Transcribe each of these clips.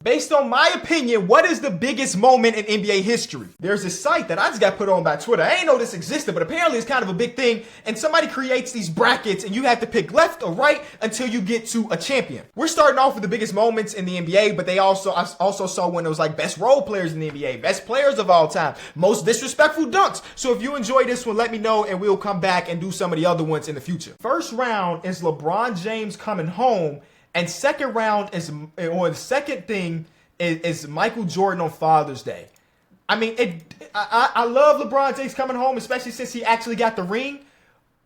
Based on my opinion, what is the biggest moment in NBA history? There's this site that I just got put on by Twitter. I ain't know this existed, but apparently it's kind of a big thing. And somebody creates these brackets and you have to pick left or right until you get to a champion. We're starting off with the biggest moments in the NBA, but I also saw when it was like best role players in the NBA, best players of all time, most disrespectful dunks. So if you enjoy this one, let me know and we'll come back and do some of the other ones in the future. First round is LeBron James coming home. And second round the second thing is Michael Jordan on Father's Day. I mean, I love LeBron James coming home, especially since he actually got the ring.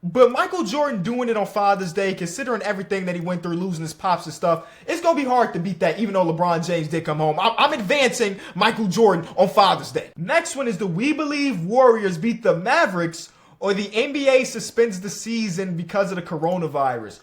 But Michael Jordan doing it on Father's Day, considering everything that he went through, losing his pops and stuff, it's going to be hard to beat that, even though LeBron James did come home. I'm advancing Michael Jordan on Father's Day. Next one is the We Believe Warriors beat the Mavericks, or the NBA suspends the season because of the coronavirus.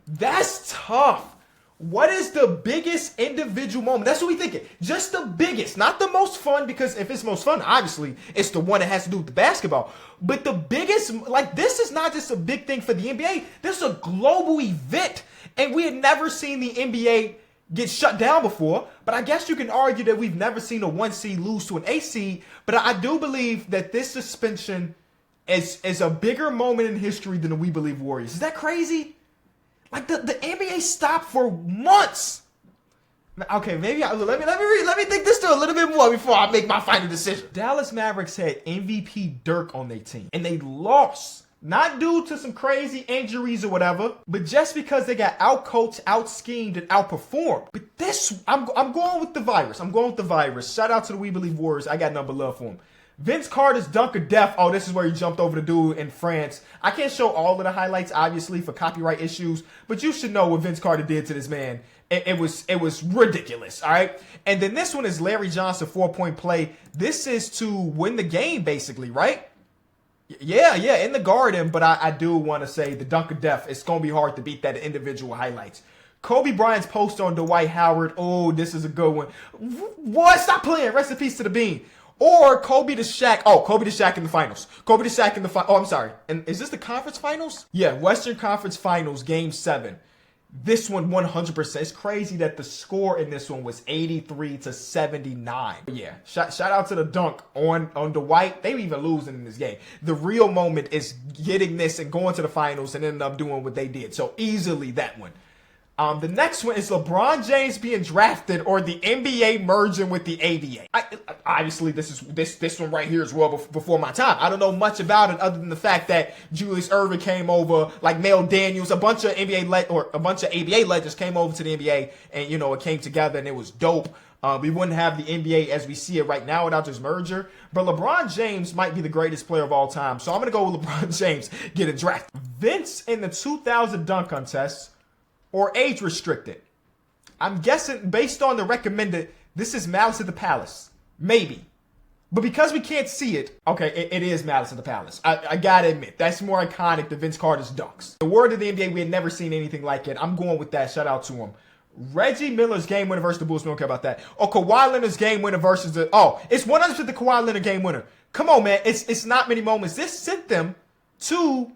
That's tough. What is the biggest individual moment? That's what we thinking. Just the biggest, not the most fun, because if it's most fun, obviously, it's the one that has to do with the basketball. But the biggest, like, this is not just a big thing for the NBA. This is a global event. And we had never seen the NBA get shut down before. But I guess you can argue that we've never seen a 1 seed lose to an 8 seed. But I do believe that this suspension is a bigger moment in history than the We Believe Warriors. Is that crazy? Like the NBA stopped for months. Okay, maybe let me think this through a little bit more before I make my final decision. Dallas Mavericks had MVP Dirk on their team, and they lost. Not due to some crazy injuries or whatever, but just because they got outcoached, out-schemed, and outperformed. But this, I'm going with the virus. I'm going with the virus. Shout out to the We Believe Warriors. I got nothing but love for them. Vince Carter's dunk of death. Oh, this is where he jumped over the dude in France. I can't show all of the highlights, obviously, for copyright issues, but you should know what Vince Carter did to this man. It was ridiculous, all right? And then this one is Larry Johnson 4-point play. This is to win the game, basically, right? Yeah, in the Garden, but I do want to say the dunk of death. It's going to be hard to beat that in individual highlights. Kobe Bryant's post on Dwight Howard. Oh, this is a good one. What? Stop playing. Rest in peace to the Bean. Or Kobe to Shaq. Oh, Kobe to Shaq in the finals. Kobe to Shaq in the oh, I'm sorry. And is this the conference finals? Yeah, Western Conference Finals, Game 7. This one, 100%. It's crazy that the score in this one was 83-79. But yeah, shout out to the dunk on Dwight. They were even losing in this game. The real moment is getting this and going to the finals and ending up doing what they did. So easily that one. The next one is LeBron James being drafted or the NBA merging with the ABA. Obviously, this one right here is well before my time. I don't know much about it other than the fact that Julius Erving came over, like Mel Daniels, a bunch of ABA legends came over to the NBA, and it came together and it was dope. We wouldn't have the NBA as we see it right now without this merger. But LeBron James might be the greatest player of all time, so I'm gonna go with LeBron James getting drafted. Vince in the 2000 dunk contest. Or age restricted. I'm guessing based on the recommended, this is Malice at the Palace. Maybe. But because we can't see it, okay, it is Malice at the Palace. I gotta admit, that's more iconic than Vince Carter's dunks. The word of the NBA, we had never seen anything like it. I'm going with that. Shout out to him. Reggie Miller's game winner versus the Bulls. We don't care about that. Or Kawhi Leonard's game winner versus the... Oh, it's 100% the Kawhi Leonard game winner. Come on, man. It's not many moments. This sent them to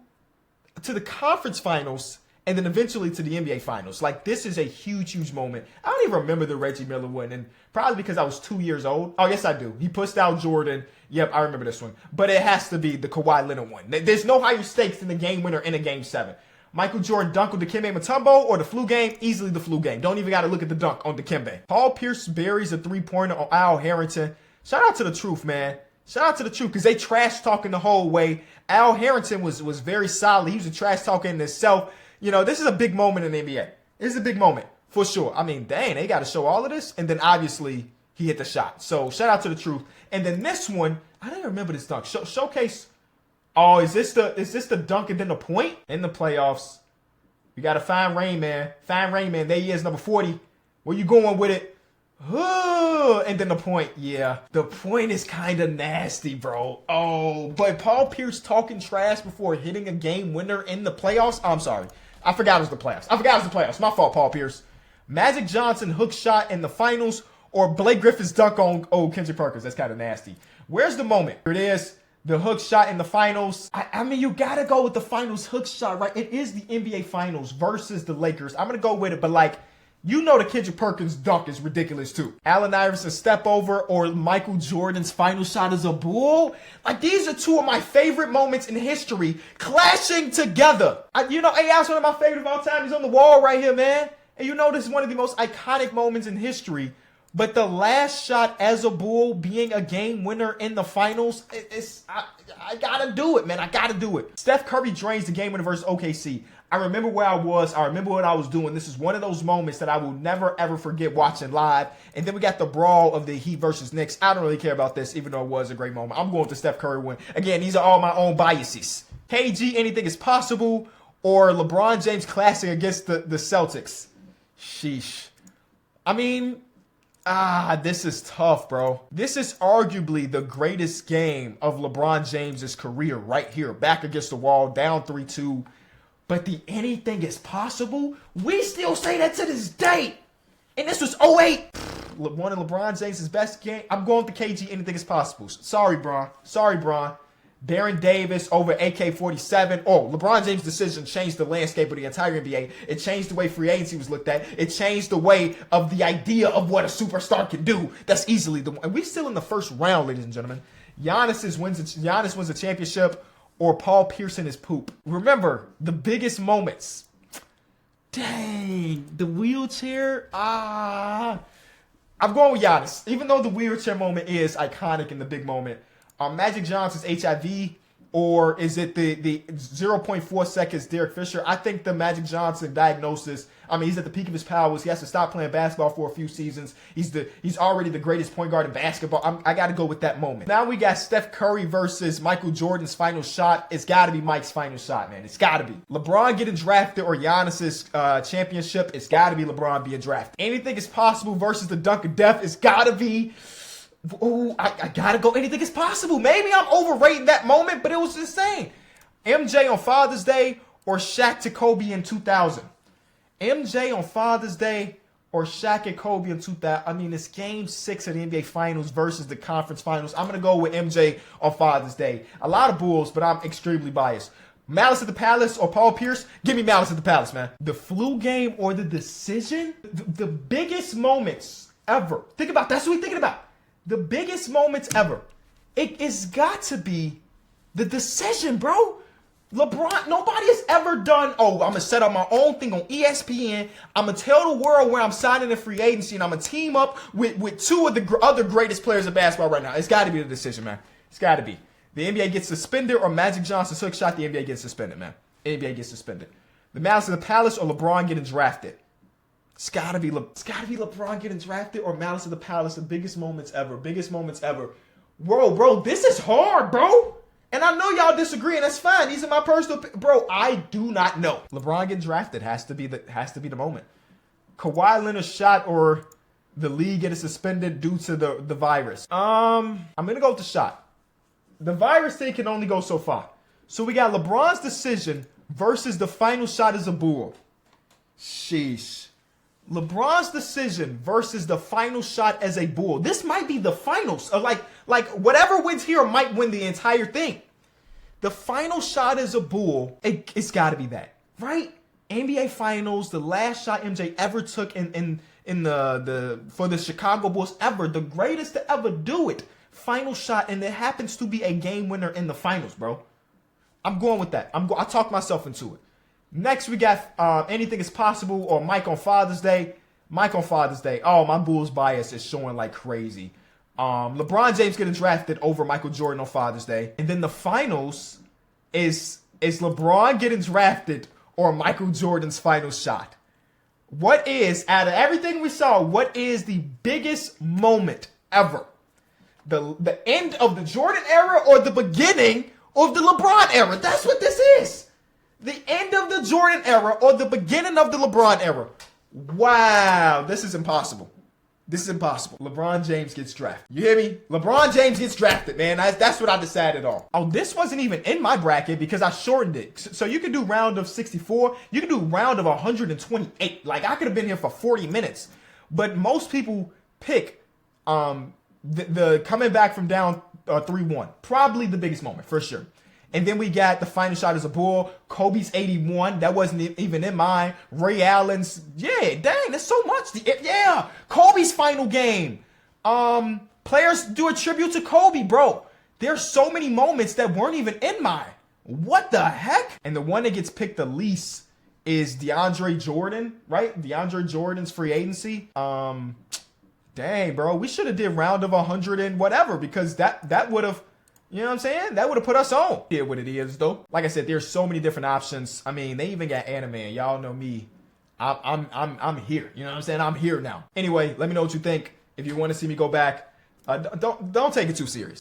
the conference finals and then eventually to the NBA Finals. Like, this is a huge, huge moment. I don't even remember the Reggie Miller one, and probably because I was 2 years old. Oh, yes, I do. He pushed out Jordan. Yep, I remember this one. But it has to be the Kawhi Leonard one. There's no higher stakes than the game winner in a Game 7. Michael Jordan dunk on Dikembe Mutombo or the flu game? Easily the flu game. Don't even got to look at the dunk on Dikembe. Paul Pierce buries a three-pointer on Al Harrington. Shout out to the truth, man. Shout out to the truth, because they trash talking the whole way. Al Harrington was very solid. He was a trash talker in himself. This is a big moment in the NBA. This is a big moment, for sure. I mean, dang, they got to show all of this. And then, obviously, he hit the shot. So, shout out to the truth. And then this one, I don't remember this dunk. Showcase. Oh, is this the dunk and then the point? In the playoffs, we got to find Rain Man. Find Rain Man. There he is, number 40. Where you going with it? And then the point. Yeah, the point is kind of nasty, bro. Oh, but Paul Pierce talking trash before hitting a game winner in the playoffs? Oh, I'm sorry. I forgot it was the playoffs. My fault, Paul Pierce. Magic Johnson hook shot in the finals or Blake Griffin's dunk on Kendrick Perkins. That's kind of nasty. Where's the moment? Here it is. The hook shot in the finals. I mean, you got to go with the finals hook shot, right? It is the NBA Finals versus the Lakers. I'm going to go with it, but like, You know the Kendrick Perkins dunk is ridiculous too. Allen Iverson's step over or Michael Jordan's final shot as a Bull. Like, these are two of my favorite moments in history clashing together. AI's one of my favorite of all time. He's on the wall right here, man. And you know this is one of the most iconic moments in history. But the last shot as a Bull being a game winner in the finals, I gotta do it, man. I gotta do it. Steph Curry drains the game winner versus OKC. I remember where I was. I remember what I was doing. This is one of those moments that I will never, ever forget watching live. And then we got the brawl of the Heat versus Knicks. I don't really care about this, even though it was a great moment. I'm going with the Steph Curry win. Again, these are all my own biases. KG, anything is possible, or LeBron James classic against the Celtics. Sheesh. I mean, this is tough, bro. This is arguably the greatest game of LeBron James's career right here. Back against the wall, down 3-2. But the anything is possible, we still say that to this day. And this was 08. One of LeBron James' best game. I'm going with the KG, anything is possible. Sorry, Bron. Sorry, Bron. Baron Davis over AK-47. Oh, LeBron James' decision changed the landscape of the entire NBA. It changed the way free agency was looked at. It changed the way of the idea of what a superstar can do. That's easily the one. And we're still in the first round, ladies and gentlemen. Giannis wins a championship, or Paul Pierce in his poop. Remember, the biggest moments. Dang, the wheelchair. I'm going with Giannis. Even though the wheelchair moment is iconic in the big moment. Magic Johnson's HIV, or is it the 0.4 seconds Derek Fisher? I think the Magic Johnson diagnosis, he's at the peak of his powers. He has to stop playing basketball for a few seasons. He's already the greatest point guard in basketball. I got to go with that moment. Now we got Steph Curry versus Michael Jordan's final shot. It's got to be Mike's final shot, man. It's got to be. LeBron getting drafted or Giannis's championship. It's got to be LeBron being drafted. Anything is possible versus the dunk of death. It's got to be... Ooh, I gotta go. Anything is possible. Maybe I'm overrating that moment, but it was insane. MJ on Father's Day or Shaq to Kobe in 2000. MJ on Father's Day or Shaq and Kobe in 2000. It's game 6 of the NBA Finals versus the conference finals. I'm going to go with MJ on Father's Day. A lot of Bulls, but I'm extremely biased. Malice at the Palace or Paul Pierce? Give me Malice at the Palace, man. The flu game or the decision? The biggest moments ever. Think about that. That's what we're thinking about. The biggest moments ever. It's got to be the decision, bro. LeBron, nobody has ever done, I'm going to set up my own thing on ESPN. I'm going to tell the world where I'm signing in free agency, and I'm going to team up with two of the other greatest players in basketball right now. It's got to be the decision, man. It's got to be. The NBA gets suspended, or Magic Johnson's hook shot, the NBA gets suspended, man. NBA gets suspended. The Malice of the Palace or LeBron getting drafted. It's gotta be LeBron getting drafted or Malice of the Palace. The biggest moments ever. Biggest moments ever. Bro, this is hard, bro. And I know y'all disagree, and that's fine. These are my personal. Bro, I do not know. LeBron getting drafted has to be the moment. Kawhi Leonard's shot or the league getting suspended due to the virus. I'm gonna go with the shot. The virus thing can only go so far. So we got LeBron's decision versus the final shot as a Bull. Sheesh. LeBron's decision versus the final shot as a Bull. This might be the finals. Like whatever wins here might win the entire thing. The final shot as a Bull, it's got to be that, right? NBA Finals, the last shot MJ ever took in the for the Chicago Bulls ever, the greatest to ever do it. Final shot, and it happens to be a game winner in the finals, bro. I'm going with that. I talked myself into it. Next, we got Anything is Possible or Mike on Father's Day. Mike on Father's Day. Oh, my Bulls bias is showing like crazy. LeBron James getting drafted over Michael Jordan on Father's Day. And then the finals is LeBron getting drafted or Michael Jordan's final shot. What is, out of everything we saw, what is the biggest moment ever? The end of the Jordan era or the beginning of the LeBron era? That's what this is. The end of the Jordan era or the beginning of the LeBron era. Wow, this is impossible. This is impossible. LeBron James gets drafted. You hear me? LeBron James gets drafted, man. That's what I decided on. Oh, this wasn't even in my bracket because I shortened it. So you can do round of 64. You can do round of 128. Like, I could have been here for 40 minutes. But most people pick the coming back from down 3-1. Probably the biggest moment, for sure. And then we got The Final Shot is a Bull, Kobe's 81. That wasn't even in mine. Ray Allen's, yeah, dang, there's so much. Yeah, Kobe's final game. Players do a tribute to Kobe, bro. There's so many moments that weren't even in mine. What the heck? And the one that gets picked the least is DeAndre Jordan, right? DeAndre Jordan's free agency. Dang, bro, we should have did round of 100 and whatever, because that would have, you know what I'm saying? That would have put us on. Yeah, what it is though. Like I said, there's so many different options. I mean, they even got anime. And y'all know me. I'm here. You know what I'm saying? I'm here now. Anyway, let me know what you think. If you want to see me go back, don't take it too serious.